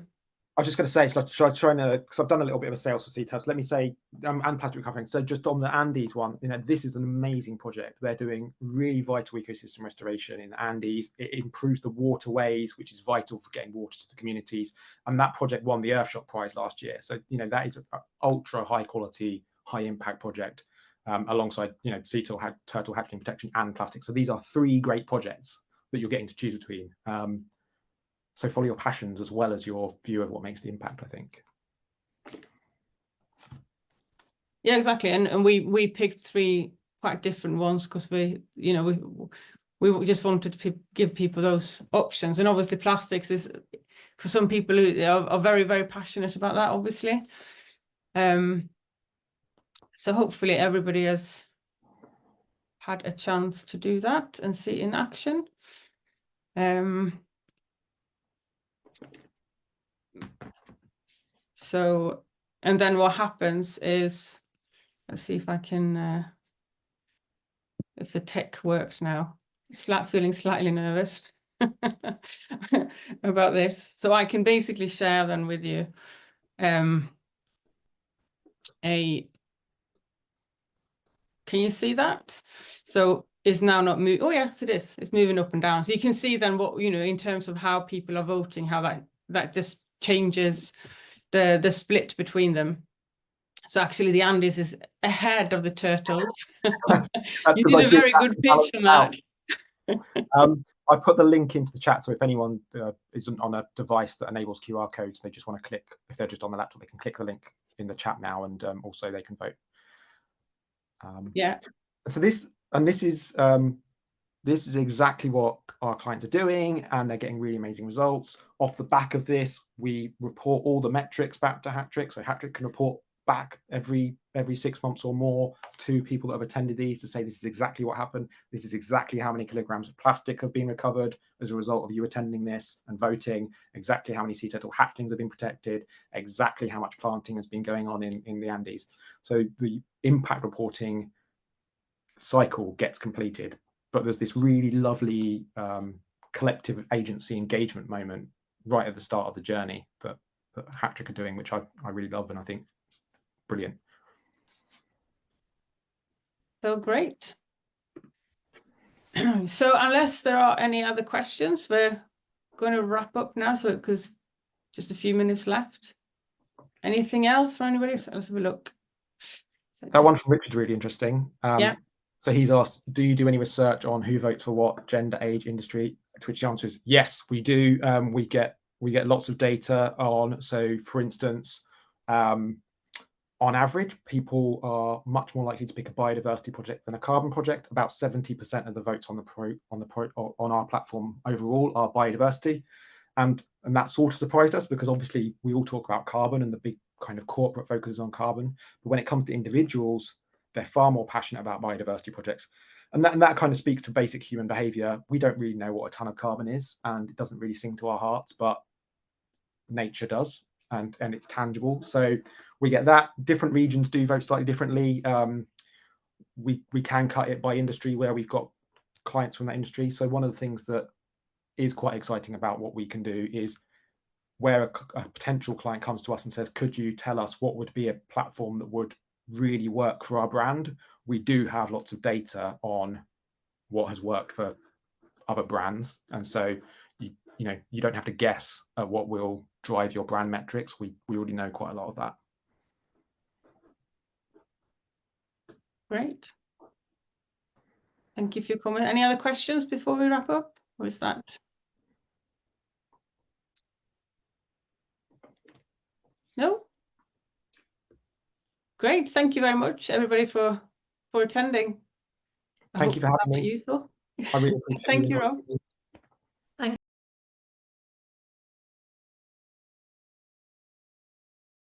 I was just going to say, should I try and, because I've done a little bit of a sales for sea turtles. Let me say, and plastic recovery. So just on the Andes one, you know, this is an amazing project. They're doing really vital ecosystem restoration in the Andes. It improves the waterways, which is vital for getting water to the communities. And that project won the Earthshot Prize last year. So, you know, that is an ultra high quality, high impact project, alongside, you know, sea turtle hatchling protection and plastic. So these are 3 great projects that you're getting to choose between. So follow your passions as well as your view of what makes the impact, I think. Yeah, exactly. And we picked 3 quite different ones because we just wanted to give people those options. And obviously plastics is, for some people who are very, very passionate about that, obviously. So hopefully everybody has had a chance to do that and see in action. So, and then what happens is, let's see if I can, if the tech works now. Feeling slightly nervous about this. So I can basically share then with you can you see that? So is now not moving. Oh yes, it is. It's moving up and down. So you can see then what, you know, in terms of how people are voting, how that just changes the split between them. So actually the Andes is ahead of the turtles. That's you did a very good pitch on that. I put the link into the chat, so if anyone isn't on a device that enables QR codes, they just want to click, if they're just on the laptop, they can click the link in the chat now, and also they can vote. Yeah. So this is exactly what our clients are doing, and they're getting really amazing results. Off the back of this, we report all the metrics back to Hattrick. So Hattrick can report back every 6 months or more to people that have attended these to say this is exactly what happened. This is exactly how many kilograms of plastic have been recovered as a result of you attending this and voting, exactly how many sea turtle hatchlings have been protected, exactly how much planting has been going on in the Andes. So the impact reporting cycle gets completed, but there's this really lovely collective agency engagement moment right at the start of the journey that Hattrick are doing, which I really love, and I think it's brilliant. So great. So unless there are any other questions, we're going to wrap up now. So because just a few minutes left. Anything else for anybody? So let's have a look. So That one from Richard's really interesting. Yeah. So he's asked, do you do any research on who votes for what, gender, age, industry? To which the answer is yes, we do. We get lots of data on. So for instance, on average, people are much more likely to pick a biodiversity project than a carbon project. About 70% of the votes on our platform overall are biodiversity, and that sort of surprised us because obviously we all talk about carbon and the big kind of corporate focus on carbon, but when it comes to individuals, they're far more passionate about biodiversity projects, and that kind of speaks to basic human behaviour. We don't really know what a ton of carbon is, and it doesn't really sing to our hearts, but nature does, and it's tangible. So we get that. Different regions do vote slightly differently. We can cut it by industry where we've got clients from that industry. So one of the things that is quite exciting about what we can do is where a potential client comes to us and says, could you tell us what would be a platform that would really work for our brand? We do have lots of data on what has worked for other brands, and so you don't have to guess at what will drive your brand metrics. We already know quite a lot of that. Great. Thank you for your comment. Any other questions before we wrap up? Or is that? No? Great. Thank you very much, everybody, for attending. Thank you for having me. Useful. I really appreciate it. Thank you, Rob.